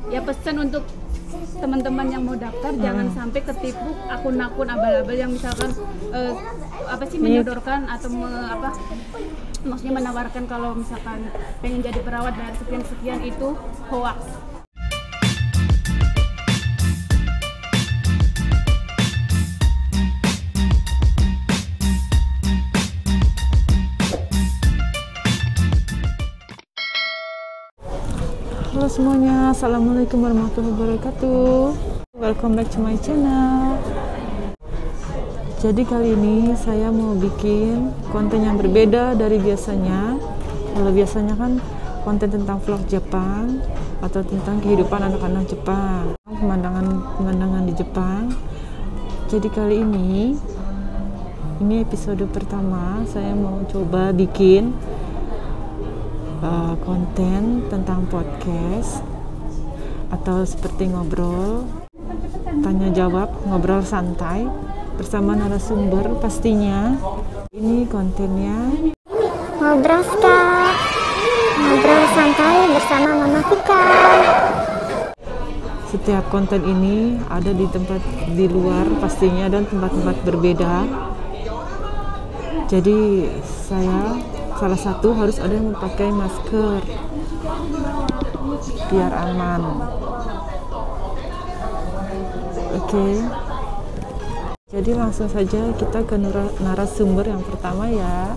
ya pesan untuk teman-teman yang mau daftar jangan sampai ketipu akun-akun abal-abal yang misalkan menyodorkan atau maksudnya menawarkan kalau misalkan pengen jadi perawat bayar sekian-sekian, itu hoax. Halo semuanya, assalamualaikum warahmatullahi wabarakatuh. Welcome back to my channel. Jadi kali ini saya mau bikin konten yang berbeda dari biasanya. Kalau biasanya kan konten tentang vlog Jepang atau tentang kehidupan anak-anak Jepang, pemandangan di Jepang. Jadi kali ini episode pertama, saya mau coba bikin konten tentang podcast atau seperti ngobrol, tanya jawab, ngobrol santai bersama narasumber pastinya. Ini kontennya ngobrol santai bersama Mama Vika. Setiap konten ini ada di tempat di luar pastinya dan tempat-tempat berbeda. Jadi salah satu harus ada yang memakai masker biar aman. Oke. Jadi langsung saja kita ke narasumber yang pertama ya.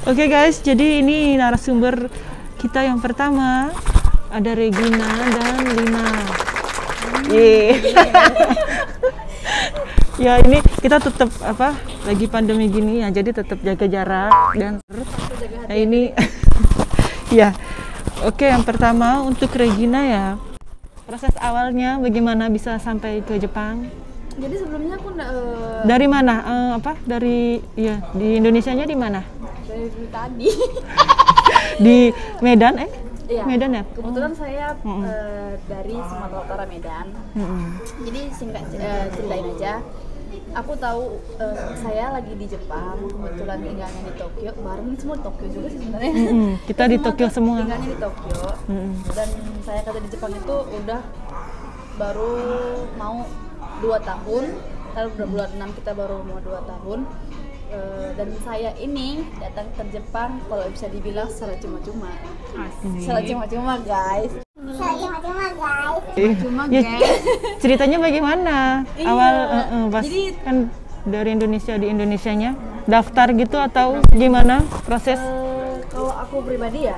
Oke guys, jadi ini narasumber kita yang pertama, ada Regina dan Lina. Ya ini kita tetap lagi pandemi gini ya, jadi tetap jaga jarak dan ini ya. Oke, yang pertama untuk Regina ya, proses awalnya bagaimana bisa sampai ke Jepang? Jadi sebelumnya aku dari mana? Dari di Indonesianya di mana? dari tadi Di Medan Iya, Medan ya? kebetulan saya dari Sumatera Utara, Medan. Jadi singkat ceritain aja, aku tahu saya lagi di Jepang, kebetulan tinggalnya di Tokyo, bareng semua di Tokyo juga sih sebenarnya. Kita di Tokyo semua. Tinggalnya di Tokyo, dan saya kerja di Jepang itu udah baru mau 2 tahun, lalu udah bulan 6 kita baru mau 2 tahun. Dan saya ini datang ke Jepang kalau bisa dibilang secara cuma-cuma. Secara cuma-cuma guys. Cuma Ya, guys. ceritanya bagaimana? Iya. Awal pas Jadi kan dari Indonesia di Indonesianya daftar gitu atau gimana proses? kalau aku pribadi ya,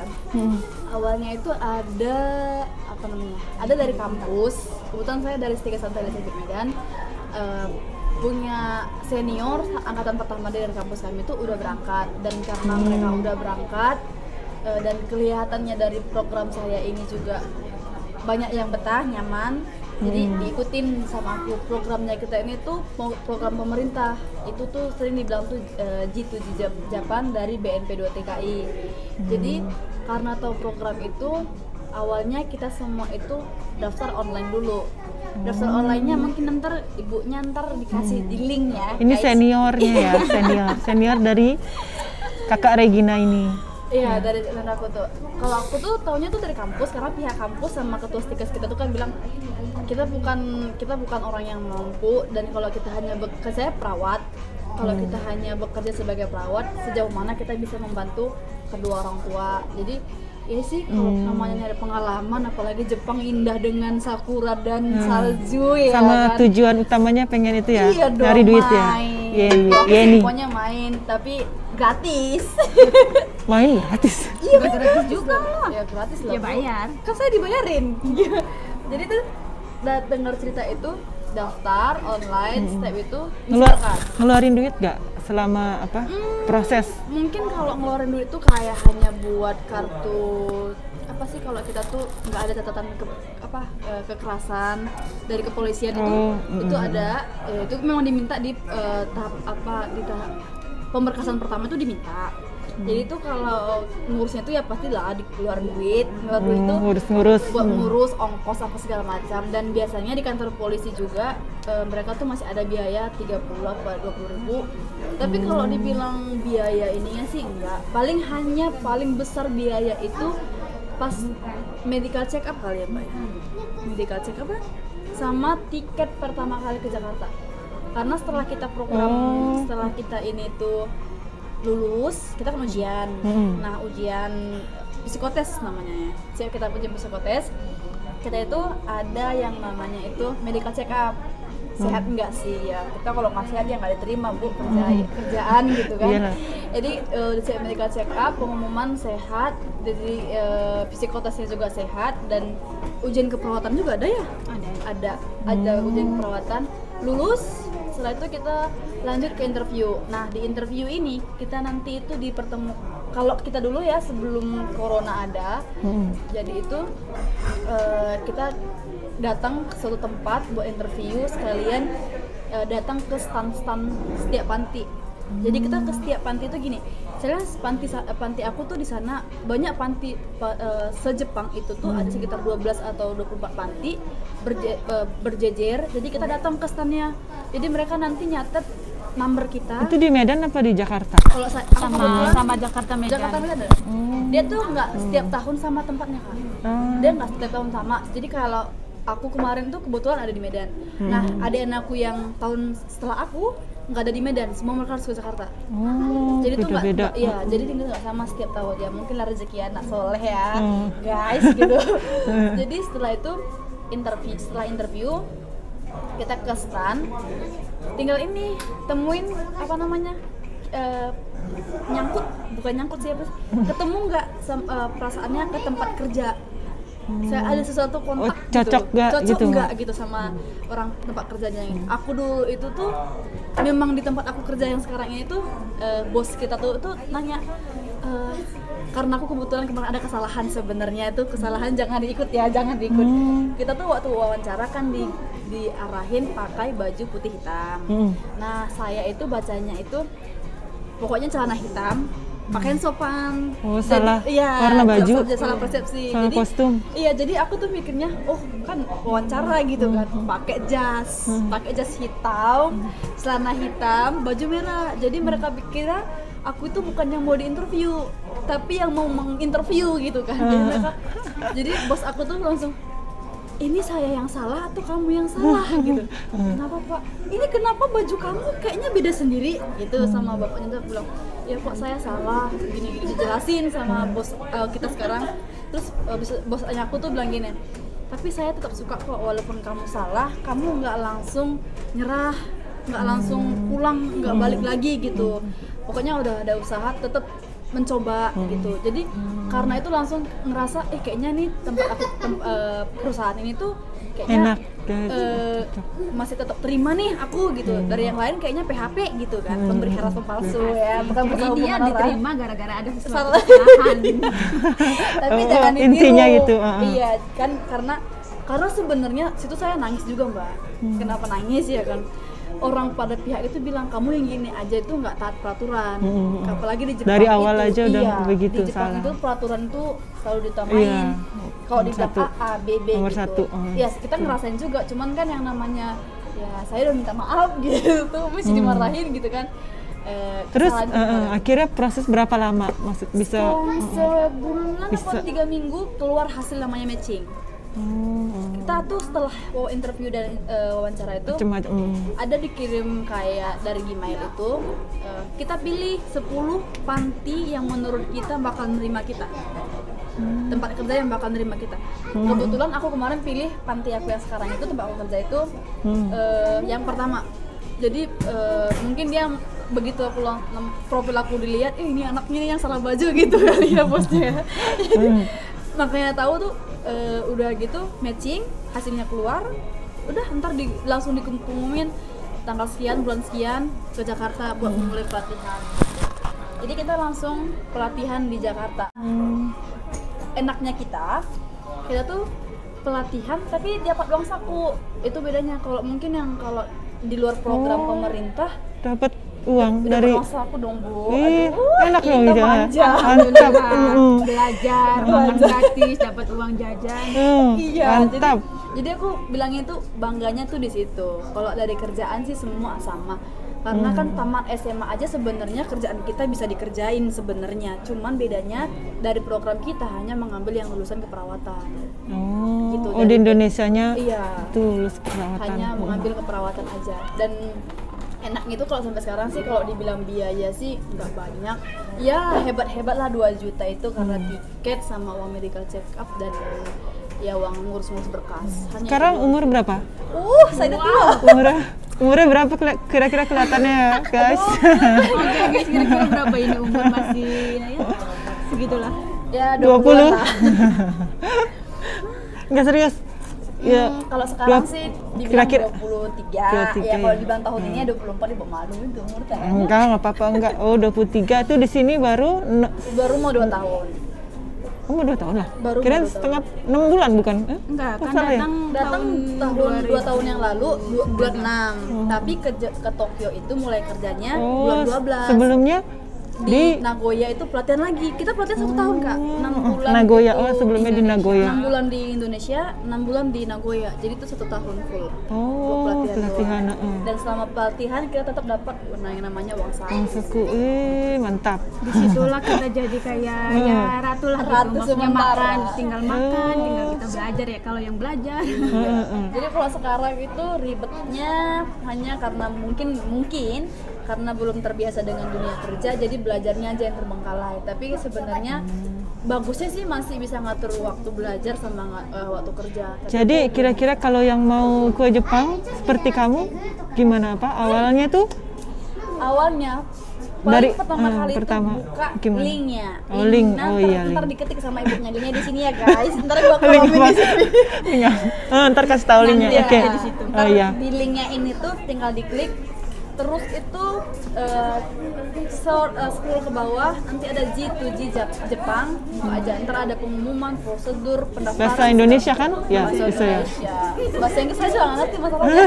awalnya itu ada ada dari kampus. Kebetulan saya dari Setika Santai Medan, punya senior angkatan pertama dari kampus kami itu udah berangkat, dan karena mereka udah berangkat dan kelihatannya dari program saya ini juga banyak yang betah, nyaman, jadi diikutin sama aku. Programnya kita ini tuh program pemerintah, itu tuh sering dibilang tuh G2G Japan dari BNP 2 TKI. Jadi karena tahu program itu, awalnya kita semua itu daftar online dulu. Daftar online-nya mungkin ntar ibunya dikasih di link ya. Ini guys, seniornya ya, senior dari kakak Regina ini. Iya, dari aku tuh. Kalau aku tuh taunya tuh dari kampus, karena pihak kampus sama ketua stikers kita tuh kan bilang kita bukan orang yang mampu, dan kalau kita hanya saya perawat. Kalau kita hanya bekerja sebagai perawat, sejauh mana kita bisa membantu kedua orang tua. Jadi ini sih kalau namanya nyari pengalaman, apalagi Jepang indah dengan sakura dan salju ya. Sama kan? tujuan utamanya pengen itu ya, Iya dong, cari duit ya. Main. Pokoknya main, tapi gratis. Main gratis? Iya, gratis juga lah. Ya gratis lah. Ya bayar. Kan saya dibayarin. Jadi tuh dengar cerita itu, daftar online, step itu misalkan ngeluarin duit gak selama proses? Mungkin kalau ngeluarin duit itu kayak hanya buat kartu kalau kita tuh nggak ada catatan kekerasan dari kepolisian itu ada, itu memang diminta di tahap pemberkasan pertama itu diminta. Jadi itu kalau ngurusnya itu ya pastilah dikeluarin duit itu ngurus-ngurus buat ngurus ongkos apa segala macam. Dan biasanya di kantor polisi juga mereka tuh masih ada biaya 30 apa 20 ribu. Tapi kalau dibilang biaya ininya sih enggak, paling besar biaya itu pas medical check up kali ya Pak ya? Medical check up sama tiket pertama kali ke Jakarta. Karena setelah kita setelah kita ini tuh lulus, kita kan ujian. Nah, ujian psikotes namanya ya. Siap kita ujian psikotes. Kita itu ada yang namanya itu medical check up. Sehat enggak sih ya? Kita kalau nggak sehat ya nggak diterima Bu kerjaan gitu kan. Jadi di medical check up pengumuman sehat, jadi psikotesnya juga sehat dan ujian keperawatan juga ada ya? Ada ujian keperawatan. Lulus, setelah itu kita lanjut ke interview. Nah, di interview ini kita nanti itu kalau kita dulu ya sebelum corona ada, jadi itu kita datang ke suatu tempat buat interview sekalian datang ke stand-stand setiap panti. Jadi kita ke setiap panti itu gini. Saya panti aku tuh di sana banyak panti se-Jepang itu tuh ada sekitar 12 atau 24 panti berjejer. Jadi kita datang ke standnya. Jadi mereka nanti nyatet number kita. Itu di Medan apa di Jakarta? Kalau sama Jakarta Medan. Jakarta Medan. Dia tuh nggak setiap tahun sama tempatnya kan. Dia nggak setiap tahun sama. Jadi kalau aku kemarin tuh kebetulan ada di Medan. Nah, adik anakku yang tahun setelah aku nggak ada di Medan, semua mereka harus ke Jakarta. Jadi tuh beda-beda. Iya, jadi tinggal nggak sama setiap tahun ya. Mungkin lah rezeki anak soleh ya, guys gitu. Jadi setelah itu interview kita ke stand, tinggal ini temuin apa namanya bukan nyangkut sih ketemu nggak perasaannya ke tempat kerja. Saya ada sesuatu kontak cocok nggak gitu sama orang tempat kerjanya ini. Aku dulu itu tuh memang di tempat aku kerja yang sekarang ini tuh bos kita tuh nanya karena aku kebetulan kemarin ada kesalahan sebenarnya itu kesalahan jangan diikut. Kita tuh waktu wawancara kan diarahin pakai baju putih hitam. Nah, saya itu bacanya itu pokoknya celana hitam, pakaian sopan. Salah warna baju. Salah persepsi. Salah kostum. Iya, jadi aku tuh mikirnya, kan wawancara gitu kan, pakai jas hitam, celana hitam, baju merah. Jadi mereka pikirnya aku itu bukan yang mau diinterview, tapi yang mau menginterview gitu kan. Jadi bos aku tuh langsung, ini saya yang salah atau kamu yang salah gitu. Kenapa Pak? Ini kenapa baju kamu kayaknya beda sendiri gitu. Sama bapaknya tuh bilang, ya Pak saya salah, gini dijelasin sama bos kita sekarang. Terus bos aku tuh bilang gini, tapi saya tetap suka kok walaupun kamu salah, kamu nggak langsung nyerah, nggak langsung pulang, nggak balik lagi gitu. Pokoknya udah ada usaha tetap mencoba gitu. Jadi karena itu langsung ngerasa kayaknya nih perusahaan ini tuh kayaknya enak, masih tetap terima nih aku gitu. Dari yang lain kayaknya PHP gitu kan, pemberi harapan palsu ya. Bukan Jadi dia diterima gara-gara ada sesuatu salah. kesalahan. Tapi jangan ditiru. Intinya gitu. Iya kan, karena sebenarnya situ saya nangis juga Mbak. Kenapa nangis ya kan? Orang pada pihak itu bilang kamu yang gini aja itu nggak taat peraturan. Apalagi di Jepang dari awal itu, aja udah begitu di Jepang salah. itu peraturan itu selalu ditamain. Kalau di A, B, B nomor gitu. Ya kita ngerasain juga, cuman kan yang namanya ya saya udah minta maaf gitu, mesti dimarahin gitu kan. Terus akhirnya proses berapa lama maksud bisa? Sebulan atau 3 minggu keluar hasil namanya matching. Kita tuh setelah interview dan wawancara itu ada dikirim kayak dari Gmail itu kita pilih 10 panti yang menurut kita bakal nerima kita, tempat kerja yang bakal nerima kita. Kebetulan aku kemarin pilih panti aku yang sekarang itu, tempat aku kerja itu yang pertama. Jadi mungkin dia begitu aku profil aku dilihat, ini anaknya yang salah baju gitu kali ya bosnya. Makanya tahu tuh udah gitu matching, hasilnya keluar, udah ntar langsung dikumumin tanggal sekian bulan sekian ke Jakarta buat mulai pelatihan. Jadi kita langsung pelatihan di Jakarta. Enaknya kita tuh pelatihan tapi dapat uang saku. Itu bedanya. Kalau mungkin yang kalau di luar program pemerintah dapat uang Udah dari. bermasa aku dong Bu. Ih, enak dong kita ya. manja. Mantap. Belajar, makan gratis, dapat uang jajan. Iya, Mantap. Jadi aku bilangnya tuh bangganya tuh di situ. Kalau dari kerjaan sih semua sama. Karena kan tamat SMA aja sebenarnya kerjaan kita bisa dikerjain sebenarnya. Cuman bedanya dari program kita hanya mengambil yang lulusan keperawatan. Oh, Gitu, oh di dari- Indonesianya Iya. itu lulus keperawatan. Hanya mengambil keperawatan aja. Dan enaknya itu kalau sampai sekarang sih kalau dibilang biaya sih nggak banyak. Ya hebat-hebat lah 2 juta itu karena tiket sama uang medical check up dan ya uang ngurus-ngurus berkas. Hanya Sekarang itu. umur berapa? Saya udah tua. Umurnya berapa kira-kira kelihatannya, guys? Oke guys, kira-kira berapa ini umur masih ya? Segitulah. Ya 20? 20 lah. Enggak serius. Ya, Kalau sekarang dua- sih dibilang kira-kira 23. 23, Ya kalau ya. dibilang tahun ini ya 24 di malu itu umur tanya. enggak apa-apa enggak. Oh, 23 tuh di sini baru Baru mau 2 tahun. Kamu 2 tahun lah. Baru Kirain mau 2 setengah 6 bulan bukan? Enggak, Oh, kan salah ya? Datang tahun 2 tahun yang lalu bulan 6. Tapi ke Tokyo itu mulai kerjanya bulan 12. Sebelumnya di Nagoya itu pelatihan lagi. Kita pelatihan 1 tahun Kak, 6 bulan. Nagoya. itu Oh, sebelumnya di Nagoya. 6 bulan di Indonesia, 6 bulan di Nagoya. Jadi itu 1 tahun full. Oh, pelatihan. doang. Dan selama pelatihan kita tetap dapat yang namanya uang saku. Saku, mantap. Disitulah kita jadi kayak ya ratu lah gitu. Ratu Maksudnya sementara. tinggal makan, tinggal kita belajar ya kalau yang belajar. Jadi kalau sekarang itu ribetnya hanya karena mungkin karena belum terbiasa dengan dunia kerja, jadi belajarnya aja yang terbengkalai. Tapi sebenarnya bagusnya sih masih bisa ngatur waktu belajar sama waktu kerja. Tapi Jadi kira-kira kalau yang mau ke Jepang seperti kamu gimana Pak? Awalnya tuh awalnya Dari- paling pertama kali pertama, itu buka gimana? linknya. Oh, link. Nah, Oh, ntar, iya, ntar link. diketik sama ibunya, linknya di sini ya guys. Ntar gua link komen Pak. di sini. Iya. Ntar kasih tahu linknya. Nanti Oke. ya, di situ. Oh Ntar iya. di linknya ini tuh tinggal diklik, terus itu scroll ke bawah, nanti ada G2G Jepang, buka aja. Ntar ada pengumuman, prosedur, pendaftaran. Bahasa Indonesia kan? Ya, Bahasa bisa ya. Indonesia. Bahasa Inggris saya juga nggak ngerti masalahnya.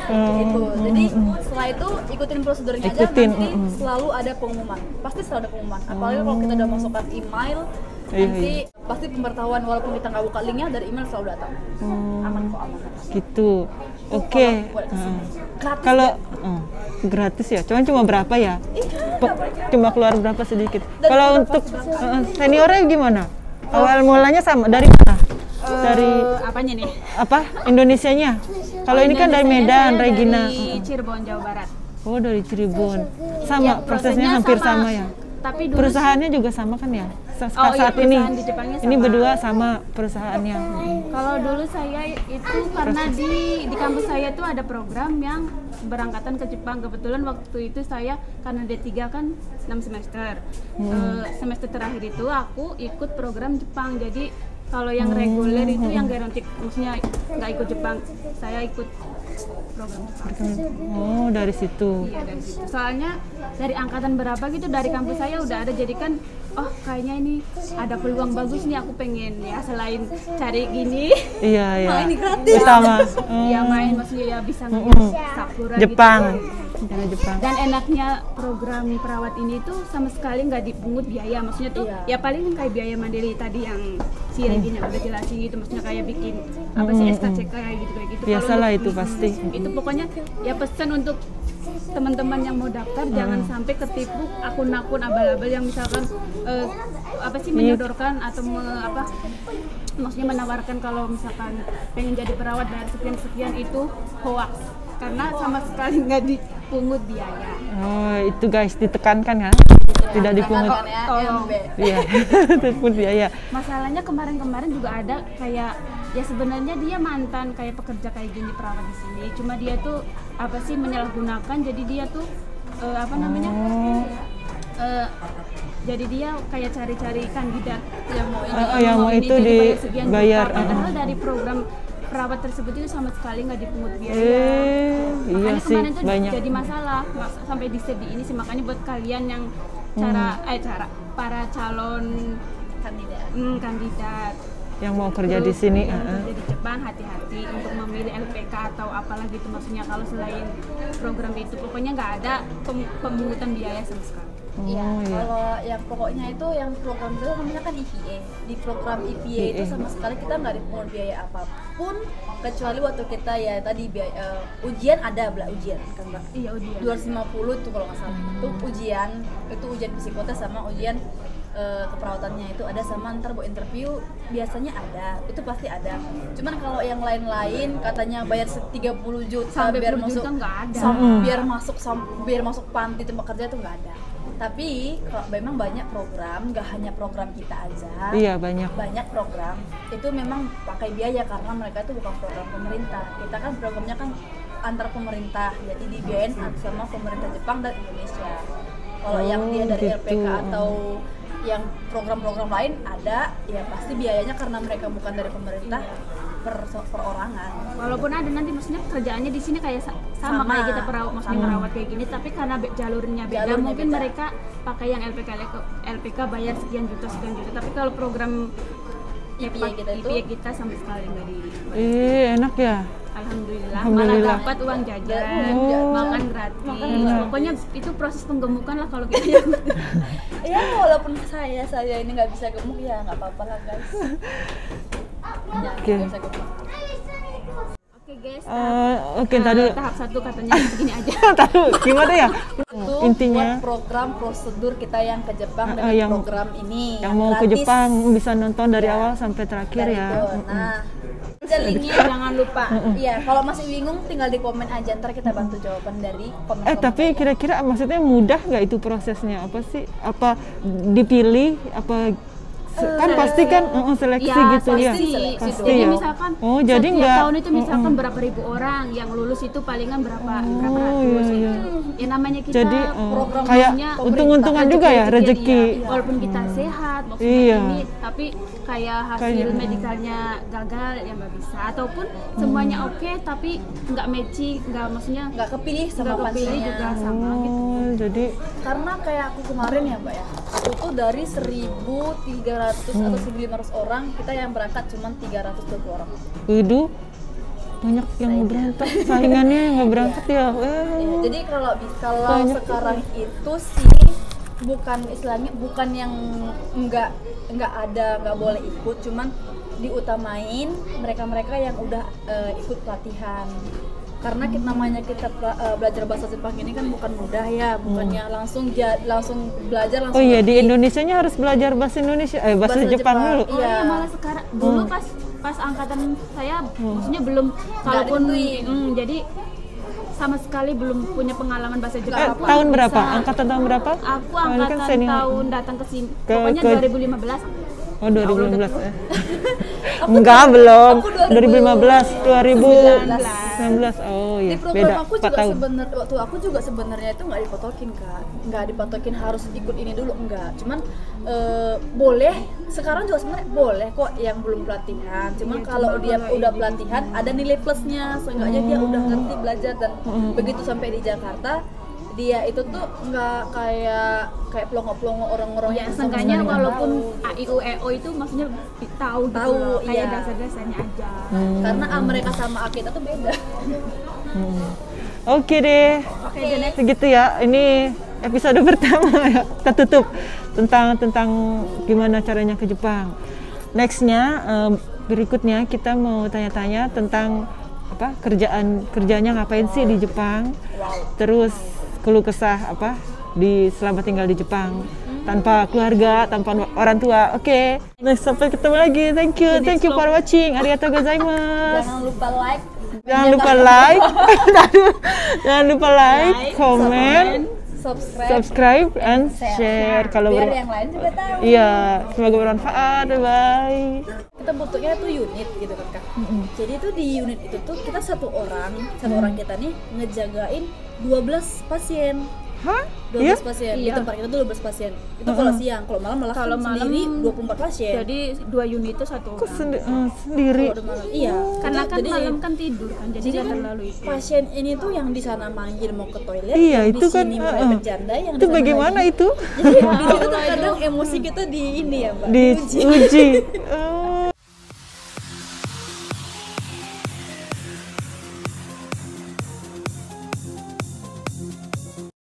Gitu. Jadi setelah itu ikutin prosedurnya aja, Ikutin, nanti selalu ada pengumuman. Pasti selalu ada pengumuman. Apalagi kalau kita udah masukkan email, nanti pasti pemberitahuan walaupun kita nggak buka linknya dari email selalu datang. Aman kok, aman. Gitu. Oke. Buat kesini. Gratis Kalau ya? gratis ya, cuma berapa ya? Cuma keluar berapa sedikit. Dan Kalau udah untuk pasti seniornya gimana? Awal mulanya sama dari mana? Dari Apanya nih? apa? Indonesianya? Kalau ini kan dari Medan, Saya Regina. dari Cirebon, Jawa Barat. Oh, dari Cirebon. Sama, Ya, prosesnya hampir sama ya. Tapi dulu Perusahaannya juga sama kan ya? Oh, iya, Saat ini. perusahaan di Jepangnya Ini sama. berdua sama perusahaannya. kalau dulu saya itu karena di kampus saya tuh ada program yang berangkatan ke Jepang. Kebetulan waktu itu saya karena D3 kan 6 semester. Semester terakhir itu aku ikut program Jepang. Jadi kalau yang reguler itu yang garanti, maksudnya nggak ikut Jepang, saya ikut program Jepang. Oh, dari situ. Iya, dari situ. Soalnya dari angkatan berapa gitu dari kampus saya udah ada, jadi kan oh kayaknya ini ada peluang bagus nih, aku pengen ya selain cari gini Iya, iya. Main gratis. Utama. ya main, maksudnya ya bisa ngeliat Sakura Jepang. gitu. Dari Jepang. Dan enaknya program perawat ini tuh sama sekali nggak dipungut biaya, maksudnya tuh Iya. ya paling kayak biaya mandiri tadi yang si Regina udah jelasin gitu, maksudnya kayak bikin apa sih SKCK kayak gitu. Biasalah Kalau itu pasti. itu pokoknya ya pesan untuk teman-teman yang mau daftar jangan sampai ketipu akun-akun abal-abal yang misalkan apa sih menyodorkan atau maksudnya menawarkan kalau misalkan pengen jadi perawat dari sekian-sekian, itu hoax karena sama sekali nggak dipungut biaya. Oh, itu guys ditekankan ya. Tidak dipungut. Tolong. Iya. Dipungut biaya. Masalahnya kemarin-kemarin juga ada kayak ya sebenarnya dia mantan kayak pekerja kayak gini perawat di sini, cuma dia tuh apa sih menyalahgunakan, jadi dia tuh apa namanya jadi dia kayak cari-cari kandidat yang mau ini, yang mau itu jadi sekian dibayar. juta. Padahal dari program perawat tersebut itu sama sekali nggak dipungut biaya. Iya Makanya sih kemarin tuh banyak. jadi masalah sampai di sedi ini sih, makanya buat kalian yang para calon Kandidat. kandidat yang mau kerja di sini. Yang kerja di Jepang hati-hati untuk memilih LPK atau apalah gitu, maksudnya kalau selain program itu pokoknya nggak ada pemungutan biaya sama sekali. Iya, Oh, iya. kalau yang pokoknya itu yang program itu namanya kan IPA. Di program IPA itu sama sekali kita nggak dipungut biaya apapun kecuali waktu kita ya tadi biaya, ujian ada ujian kan Mbak? Iya, ujian. 250 itu kalau nggak salah. Itu ujian psikotes sama ujian keperawatannya itu ada, sama ntar buat interview biasanya ada, itu pasti ada. Cuman kalau yang lain-lain katanya bayar 30 juta Sampai biar 10 masuk juta nggak ada. biar masuk panti tempat kerja itu nggak ada. Tapi memang banyak program, nggak hanya program kita aja. Iya, banyak. Banyak program itu memang pakai biaya karena mereka itu bukan program pemerintah. Kita kan programnya kan antar pemerintah, jadi dibiayain sama pemerintah Jepang dan Indonesia. Kalau yang dia dari gitu. LPK atau yang program-program lain ada, ya pasti biayanya karena mereka bukan dari pemerintah perorangan. Walaupun ada nanti maksudnya kerjaannya di sini kayak sama kayak kita maksudnya merawat kayak gini, tapi karena jalurnya beda, mungkin mereka pakai yang LPK bayar sekian juta. Tapi kalau program IPA kita sama sekali nggak di. Enak ya. Alhamdulillah, Alhamdulillah. malah dapat uang jajan, makan gratis. Pokoknya itu proses penggemukan lah kalau kita. Ya walaupun saya ini nggak bisa gemuk ya nggak apa-apa lah guys. Ya, Oke. nggak bisa gemuk. Oke guys, Oke, tadi tahap 1 katanya segini aja. tadi gimana ya? Itu Intinya buat program prosedur kita yang ke Jepang dengan yang- program ini yang mau ke gratis. Jepang bisa nonton dari Ya, awal sampai terakhir dari ya. itu. Nah, ada linknya jangan lupa. Iya, kalau masih bingung tinggal di komen aja, ntar kita bantu jawaban dari komen. Tapi kira-kira maksudnya mudah nggak itu prosesnya? Apa sih? Apa dipilih? Apa kan pasti kan seleksi Ya, gitu ya. seleksi. Pasti Jadi ya. misalkan Oh, jadi setiap nggak tahun itu misalkan berapa ribu orang yang lulus itu palingan berapa ratus. iya. Ya namanya kita Jadi program kayak maksudnya untung-untungan juga ya rezeki. Iya. Walaupun kita sehat maksudnya Iya. ini, tapi kayak hasil Kayaknya, medikalnya gagal ya nggak bisa. Ataupun semuanya oke tapi nggak matching, nggak maksudnya nggak kepilih sama nggak kepilih pansinya. juga sama gitu. Oh, jadi Karena kayak aku kemarin ya Mbak ya, aku tuh dari 1.300 atau 1.500 orang, kita yang berangkat cuma 320 orang. waduh, banyak yang nggak berangkat, saingannya yang nggak berangkat ya. Ya, jadi kalau Banyak. sekarang itu sih bukan yang nggak boleh ikut, cuman diutamain mereka yang udah ikut pelatihan. Karena namanya kita belajar bahasa Jepang ini kan bukan mudah ya, bukannya langsung belajar langsung. Oh iya, di ngerti. Indonesianya harus belajar bahasa Indonesia, bahasa Jepang dulu. Oh iya, malah sekarang dulu pas angkatan saya maksudnya belum kalaupun ditentuin. jadi sama sekali belum punya pengalaman bahasa Jepang. Aku Tahun berapa? bisa. Angkatan tahun berapa? Aku Kan angkatan senior. tahun datang ke sini. Ke- Pokoknya ke- 2015. Oh, 2015 Ya ya. Enggak, belum. aku 2015, 2019. Oh iya, Di program beda aku 4 juga tahun. waktu aku juga sebenarnya itu nggak dipatokin Kak, nggak dipatokin harus ikut ini dulu, enggak. Cuman boleh, sekarang juga sebenarnya boleh kok yang belum pelatihan. Cuman kalau dia udah pelatihan ada nilai plusnya, seenggaknya dia udah ngerti belajar dan begitu sampai di Jakarta dia itu tuh nggak kayak pelongo-pelongo orang-orang Ya yang sama seenggaknya sekali nggak walaupun tahu. A I U E O itu maksudnya tahu gitu Tahu, loh, kayak iya. dasar-dasarnya aja. Karena mereka sama kita tuh beda. Oke deh. Oke, the next. Segitu ya. Ini episode pertama ya. Kita tutup tentang gimana caranya ke Jepang. Nextnya berikutnya kita mau tanya-tanya tentang kerjanya ngapain sih di Jepang. Terus keluh kesah selama tinggal di Jepang tanpa keluarga, tanpa orang tua. Oke. Next, sampai ketemu lagi. Thank you for watching. Arigatou gozaimasu. Jangan lupa like. Jangan lupa like, jangan lupa like, comment, subscribe, and share. Kalau biar yang lain juga tahu. iya, semoga bermanfaat. Bye. Kita bentuknya tuh unit gitu kan Kak. Jadi tuh di unit itu tuh kita satu orang kita nih ngejagain 12 pasien. Hah? 12 Iya? pasien. Di Iya. tempat kita tuh 12 pasien. Itu kalau siang, kalau malam malah Kalau kan malam sendiri 24 pasien. Jadi 2 unit itu satu Kok orang. sendiri? Kalau udah malam. Iya. Karena kan Jadi- malam kan tidur kan, jadi nggak kan terlalu itu. pasien ini tuh yang di sana manggil mau ke toilet, Iya, yang itu di kan, sini mulai bercanda, yang itu di sana bagaimana lagi. itu? Jadi di situ tuh kadang emosi kita di ini ya Mbak. Diuji. Oh,